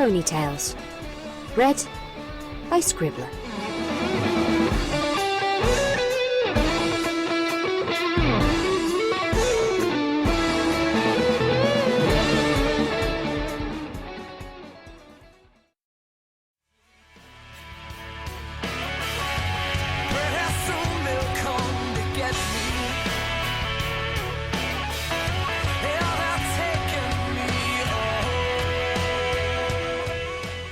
Ponytails. Read by Scribbler.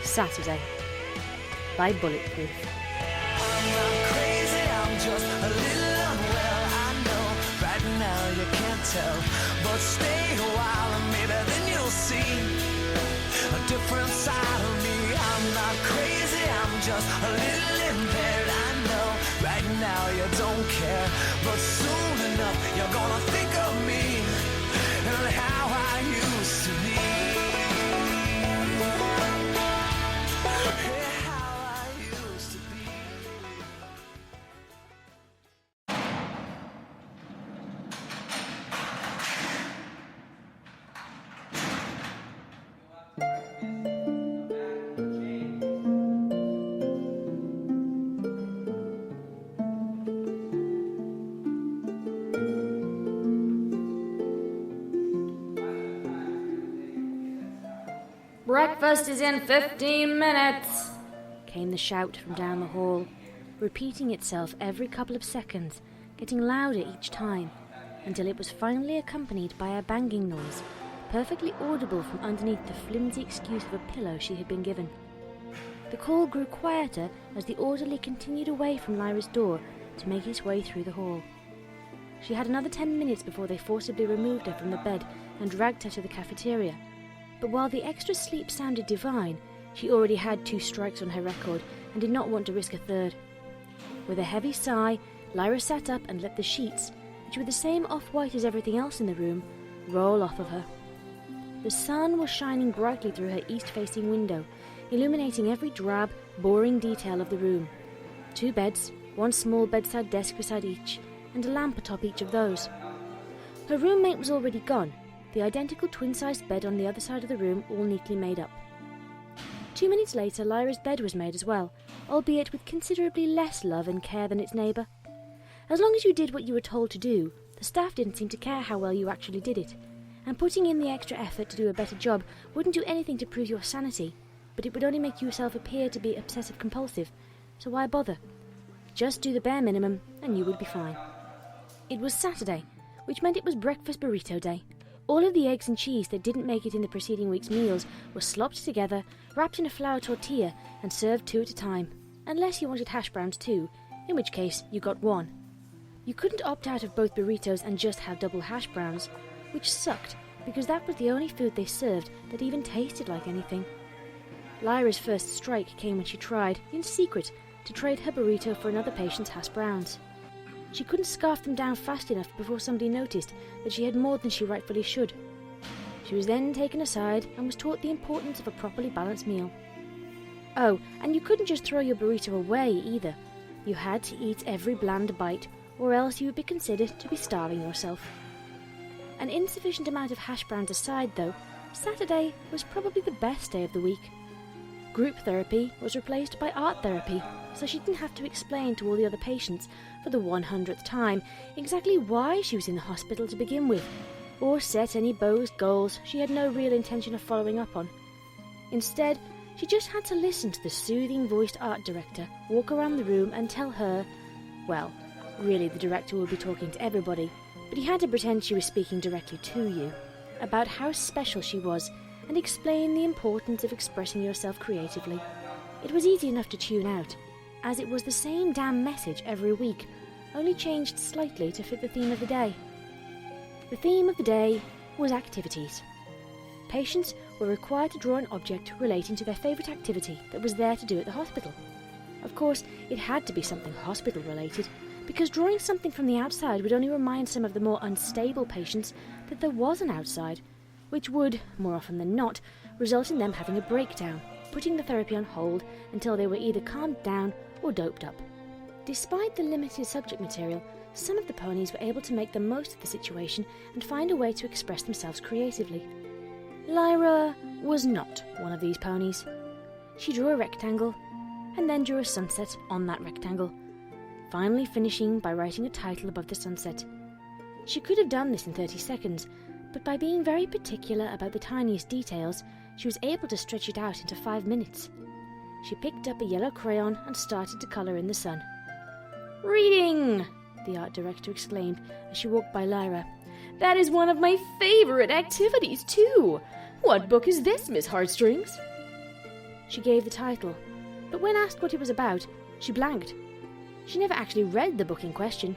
Saturday by Bulletproof. I'm not crazy, I'm just a little unwell. I know right now you can't tell, but stay a while and maybe then you'll see a different side of me. I'm not crazy, I'm just a little impaired. I know right now you don't care, but soon enough you're gonna think of me and how I used to be. Breakfast is in 15 minutes, came the shout from down the hall, repeating itself every couple of seconds, getting louder each time, until it was finally accompanied by a banging noise, perfectly audible from underneath the flimsy excuse of a pillow she had been given. The call grew quieter as the orderly continued away from Lyra's door to make his way through the hall. She had another 10 minutes before they forcibly removed her from the bed and dragged her to the cafeteria. But while the extra sleep sounded divine, she already had 2 strikes on her record and did not want to risk a third. With a heavy sigh, Lyra sat up and let the sheets, which were the same off-white as everything else in the room, roll off of her. The sun was shining brightly through her east-facing window, illuminating every drab, boring detail of the room. 2 beds, 1 small bedside desk beside each, and a lamp atop each of those. Her roommate was already gone, the identical twin-sized bed on the other side of the room all neatly made up. 2 minutes later, Lyra's bed was made as well, albeit with considerably less love and care than its neighbour. As long as you did what you were told to do, the staff didn't seem to care how well you actually did it, and putting in the extra effort to do a better job wouldn't do anything to prove your sanity, but it would only make yourself appear to be obsessive-compulsive, so why bother? Just do the bare minimum and you would be fine. It was Saturday, which meant it was breakfast burrito day. All of the eggs and cheese that didn't make it in the preceding week's meals were slopped together, wrapped in a flour tortilla, and served 2 at a time, unless you wanted hash browns too, in which case you got 1. You couldn't opt out of both burritos and just have double hash browns, which sucked, because that was the only food they served that even tasted like anything. Lyra's first strike came when she tried, in secret, to trade her burrito for another patient's hash browns. She couldn't scarf them down fast enough before somebody noticed that she had more than she rightfully should. She was then taken aside and was taught the importance of a properly balanced meal. Oh, and you couldn't just throw your burrito away either. You had to eat every bland bite, or else you would be considered to be starving yourself. An insufficient amount of hash browns aside, though, Saturday was probably the best day of the week. Group therapy was replaced by art therapy, so she didn't have to explain to all the other patients for the 100th time exactly why she was in the hospital to begin with, or set any bogus goals she had no real intention of following up on. Instead, she just had to listen to the soothing-voiced art director walk around the room and tell her, well, really the director would be talking to everybody, but he had to pretend she was speaking directly to you, about how special she was and explain the importance of expressing yourself creatively. It was easy enough to tune out, as it was the same damn message every week, only changed slightly to fit the theme of the day. The theme of the day was activities. Patients were required to draw an object relating to their favourite activity that was there to do at the hospital. Of course, it had to be something hospital-related, because drawing something from the outside would only remind some of the more unstable patients that there was an outside, which would, more often than not, result in them having a breakdown, putting the therapy on hold until they were either calmed down or doped up. Despite the limited subject material, some of the ponies were able to make the most of the situation and find a way to express themselves creatively. Lyra was not one of these ponies. She drew a rectangle, and then drew a sunset on that rectangle, finally finishing by writing a title above the sunset. She could have done this in 30 seconds, but by being very particular about the tiniest details, she was able to stretch it out into 5 minutes. She picked up a yellow crayon and started to colour in the sun. "Reading!" the art director exclaimed as she walked by Lyra. "That is one of my favourite activities, too! What book is this, Miss Heartstrings?" She gave the title, but when asked what it was about, she blanked. She never actually read the book in question.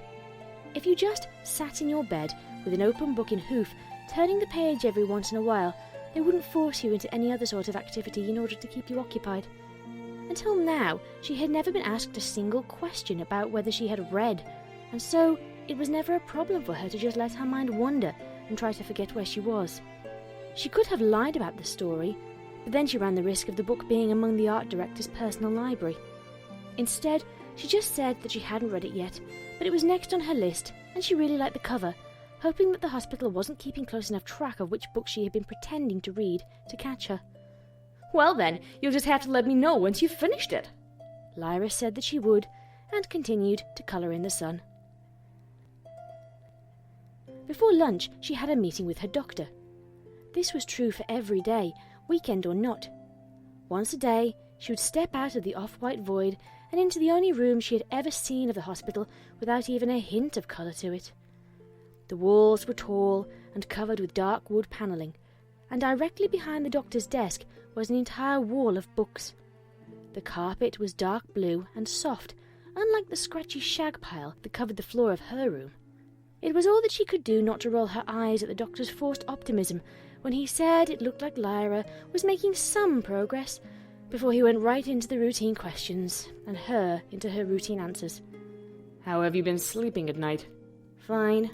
If you just sat in your bed with an open book in hoof, turning the page every once in a while, they wouldn't force you into any other sort of activity in order to keep you occupied. Until now, she had never been asked a single question about whether she had read, and so it was never a problem for her to just let her mind wander and try to forget where she was. She could have lied about the story, but then she ran the risk of the book being among the art director's personal library. Instead, she just said that she hadn't read it yet, but it was next on her list, and she really liked the cover, hoping that the hospital wasn't keeping close enough track of which book she had been pretending to read to catch her. "Well then, you'll just have to let me know once you've finished it." Lyra said that she would, and continued to colour in the sun. Before lunch, she had a meeting with her doctor. This was true for every day, weekend or not. Once a day, she would step out of the off-white void and into the only room she had ever seen of the hospital without even a hint of colour to it. The walls were tall and covered with dark wood panelling, and directly behind the doctor's desk was an entire wall of books. The carpet was dark blue and soft, unlike the scratchy shag pile that covered the floor of her room. It was all that she could do not to roll her eyes at the doctor's forced optimism when he said it looked like Lyra was making some progress, before he went right into the routine questions, and her into her routine answers. "How have you been sleeping at night?" "Fine."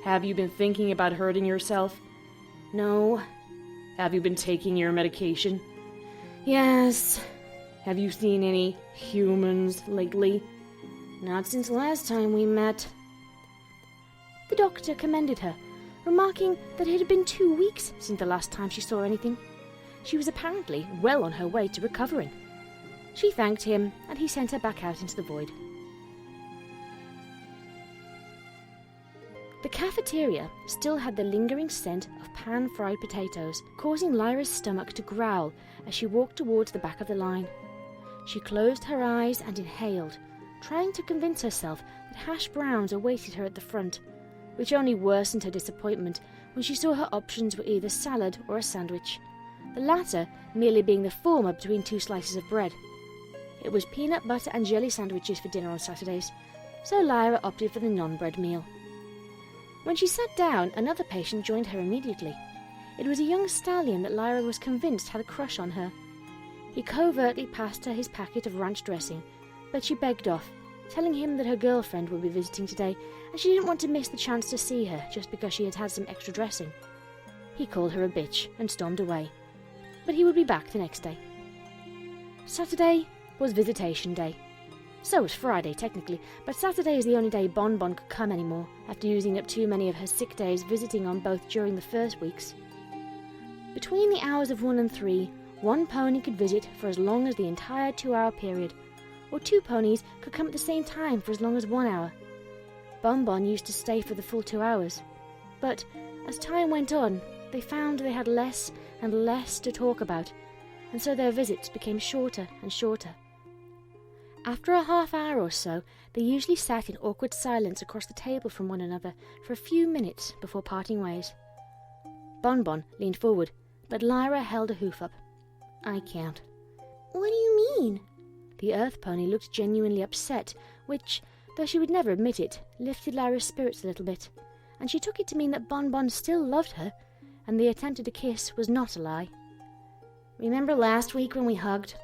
"Have you been thinking about hurting yourself?" "No." "Have you been taking your medication?" "Yes." "Have you seen any humans lately?" "Not since last time we met." The doctor commended her, remarking that it had been 2 weeks since the last time she saw anything. She was apparently well on her way to recovering. She thanked him, and he sent her back out into the void. The cafeteria still had the lingering scent of pan-fried potatoes, causing Lyra's stomach to growl as she walked towards the back of the line. She closed her eyes and inhaled, trying to convince herself that hash browns awaited her at the front, which only worsened her disappointment when she saw her options were either salad or a sandwich, the latter merely being the former between 2 slices of bread. It was peanut butter and jelly sandwiches for dinner on Saturdays, so Lyra opted for the non-bread meal. When she sat down, another patient joined her immediately. It was a young stallion that Lyra was convinced had a crush on her. He covertly passed her his packet of ranch dressing, but she begged off, telling him that her girlfriend would be visiting today, and she didn't want to miss the chance to see her just because she had had some extra dressing. He called her a bitch and stormed away, but he would be back the next day. Saturday was Visitation Day. So was Friday, technically, but Saturday is the only day Bon Bon could come anymore, after using up too many of her sick days visiting on both during the first weeks. Between the hours of 1 and 3, one pony could visit for as long as the entire 2-hour period, or 2 ponies could come at the same time for as long as 1 hour. Bon Bon used to stay for the full 2 hours, but as time went on, they found they had less and less to talk about, and so their visits became shorter and shorter. After a half-hour or so, they usually sat in awkward silence across the table from one another for a few minutes before parting ways. Bon Bon leaned forward, but Lyra held a hoof up. "I can't." "What do you mean?" The earth pony looked genuinely upset, which, though she would never admit it, lifted Lyra's spirits a little bit, and she took it to mean that Bon Bon still loved her, and the attempt at a kiss was not a lie. "Remember last week when we hugged?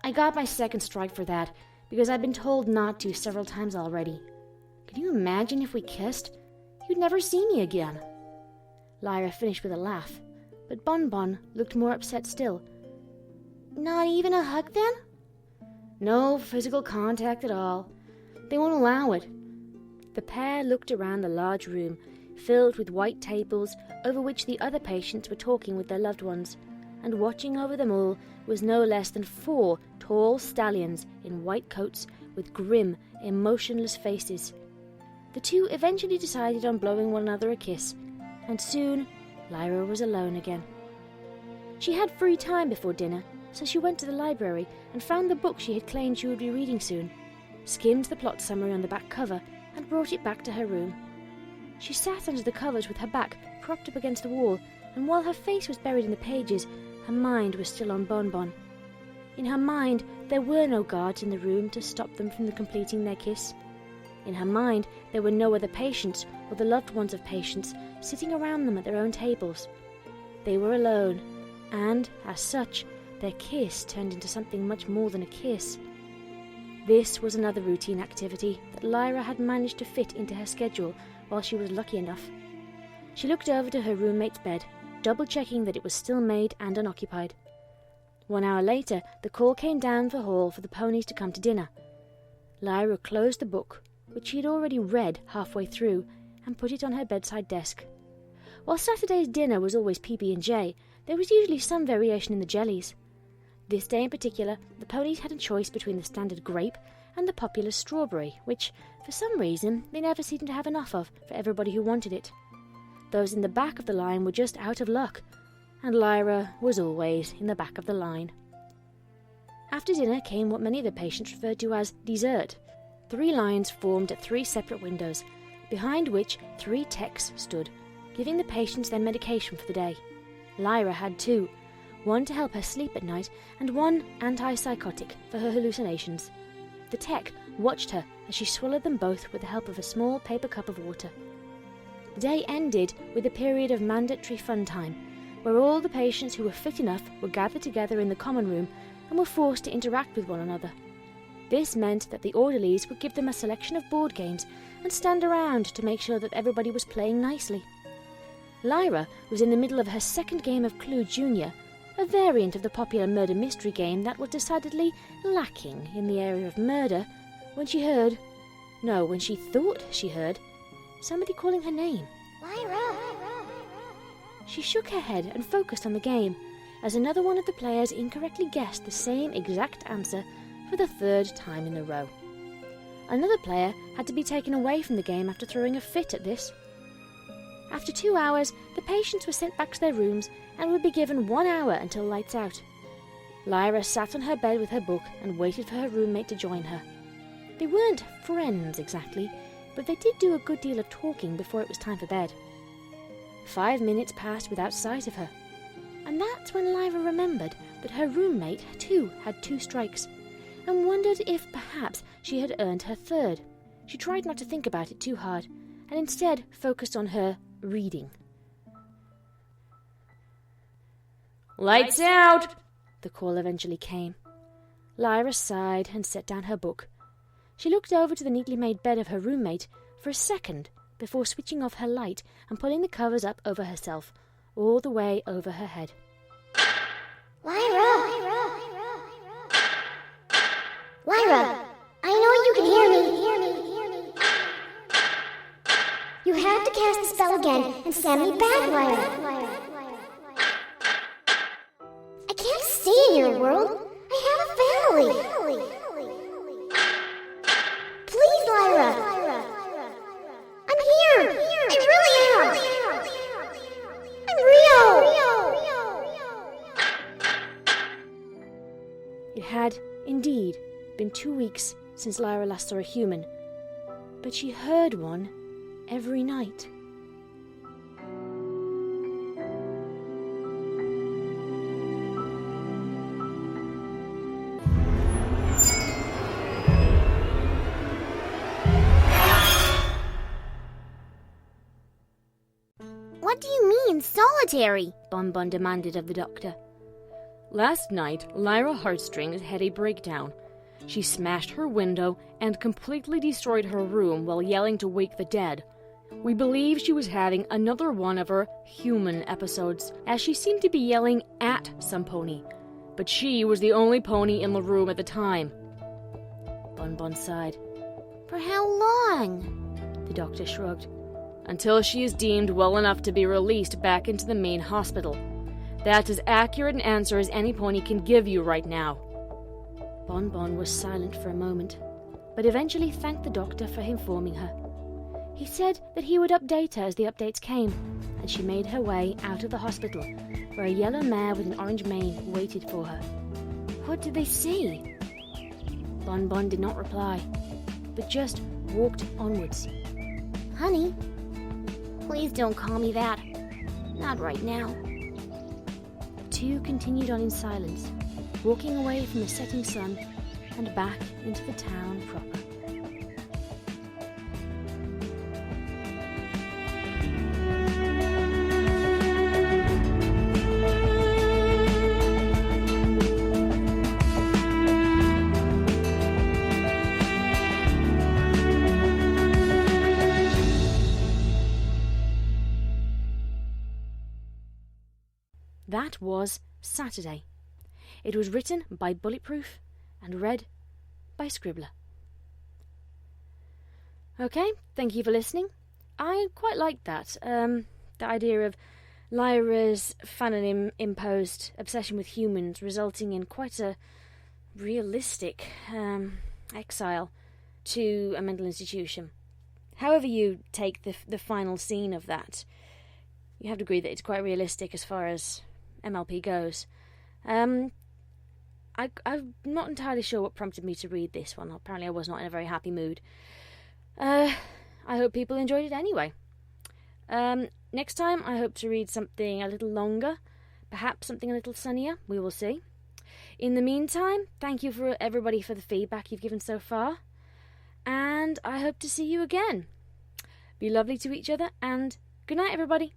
I got my second strike for that, because I've been told not to several times already. Can you imagine if we kissed? You'd never see me again." Lyra finished with a laugh, but Bon Bon looked more upset still. "Not even a hug then?" "No physical contact at all. They won't allow it." The pair looked around the large room, filled with white tables over which the other patients were talking with their loved ones, and watching over them all was no less than 4 tall stallions in white coats with grim, emotionless faces. The two eventually decided on blowing one another a kiss, and soon Lyra was alone again. She had free time before dinner, so she went to the library and found the book she had claimed she would be reading soon, skimmed the plot summary on the back cover, and brought it back to her room. She sat under the covers with her back propped up against the wall, and while her face was buried in the pages, her mind was still on Bonbon. In her mind, there were no guards in the room to stop them from completing their kiss. In her mind, there were no other patients or the loved ones of patients sitting around them at their own tables. They were alone, and, as such, their kiss turned into something much more than a kiss. This was another routine activity that Lyra had managed to fit into her schedule while she was lucky enough. She looked over to her roommate's bed, double-checking that it was still made and unoccupied. 1 hour later, the call came down the hall for the ponies to come to dinner. Lyra closed the book, which she had already read halfway through, and put it on her bedside desk. While Saturday's dinner was always PB&J, there was usually some variation in the jellies. This day in particular, the ponies had a choice between the standard grape and the popular strawberry, which, for some reason, they never seemed to have enough of for everybody who wanted it. Those in the back of the line were just out of luck, and Lyra was always in the back of the line. After dinner came what many of the patients referred to as dessert. 3 lines formed at 3 separate windows, behind which 3 techs stood, giving the patients their medication for the day. Lyra had 2, one to help her sleep at night and one antipsychotic for her hallucinations. The tech watched her as she swallowed them both with the help of a small paper cup of water. The day ended with a period of mandatory fun time, where all the patients who were fit enough were gathered together in the common room and were forced to interact with one another. This meant that the orderlies would give them a selection of board games and stand around to make sure that everybody was playing nicely. Lyra was in the middle of her second game of Clue Junior, a variant of the popular murder mystery game that was decidedly lacking in the area of murder, when she thought she heard somebody calling her name. Lyra! She shook her head and focused on the game, as another one of the players incorrectly guessed the same exact answer for the 3rd time in a row. Another player had to be taken away from the game after throwing a fit at this. After 2 hours, the patients were sent back to their rooms and would be given 1 hour until lights out. Lyra sat on her bed with her book and waited for her roommate to join her. They weren't friends exactly, but they did do a good deal of talking before it was time for bed. 5 minutes passed without sight of her, and that's when Lyra remembered that her roommate too had 2 strikes, and wondered if perhaps she had earned her 3rd. She tried not to think about it too hard, and instead focused on her reading. Lights out! The call eventually came. Lyra sighed and set down her book. She looked over to the neatly made bed of her roommate for a second before switching off her light and pulling the covers up over herself, all the way over her head. Lyra! Lyra! I know you can hear me. You have to cast the spell again and send me back, Lyra. I can't stay in your world. I have a family. Please, Lyra. I'm here. I really am. I'm real. It had, indeed, been 2 weeks since Lyra last saw a human, but she heard one every night. What do you mean, solitary? Bonbon demanded of the doctor. Last night, Lyra Heartstrings had a breakdown. She smashed her window and completely destroyed her room while yelling to wake the dead. We believe she was having another one of her human episodes, as she seemed to be yelling at some pony. But she was the only pony in the room at the time. Bonbon sighed. For how long? The doctor shrugged. Until she is deemed well enough to be released back into the main hospital. That's as accurate an answer as any pony can give you right now. Bon Bon was silent for a moment, but eventually thanked the doctor for informing her. He said that he would update her as the updates came, and she made her way out of the hospital, where a yellow mare with an orange mane waited for her. What did they see? Bon Bon did not reply, but just walked onwards. Honey, please don't call me that. Not right now. The two continued on in silence, walking away from the setting sun and back into the town proper. That was Saturday. It was written by Bulletproof and read by Scribbler. Okay, thank you for listening. I quite liked that. The idea of Lyra's fan-imposed obsession with humans resulting in quite a realistic exile to a mental institution. However you take the final scene of that, you have to agree that it's quite realistic as far as MLP goes. I'm not entirely sure what prompted me to read this one. Apparently I was not in a very happy mood. I hope people enjoyed it anyway. Next time I hope to read something a little longer, perhaps something a little sunnier. We will see. In the meantime, thank you for everybody for the feedback you've given so far, and I hope to see you again. Be lovely to each other, and good night, everybody.